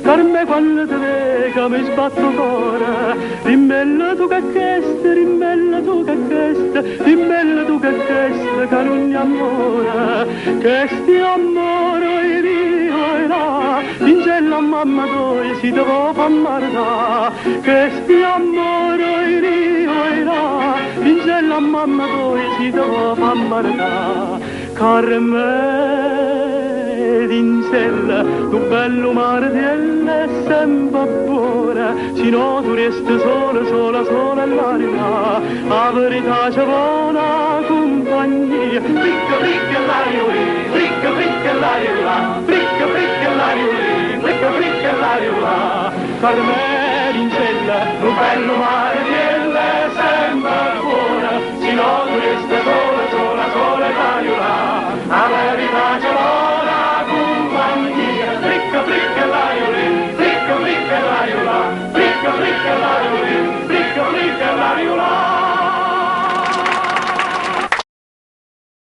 Carme quando te vega, mi sbatto cuore. Rimmella tu che cheste, rimmella tu che cheste, rimmella tu che cheste, che non amore. Che sti amore io e là, pincella mamma tua si devo fa marda. Che sti amore io e là, pincella mamma tua si devo fa marda. Carme d'insella, tu bello mare di è sempre buona, se no tu resti sola all'aria, la verità c'è buona compagnia. Fricca l'aria lì, fricca l'aria là, fricca l'aria lì, fricca l'aria là. Carme d'insella, tu bello mare di è sempre buona, se no tu resti sola all'aria, la verità c'è buona compagnia.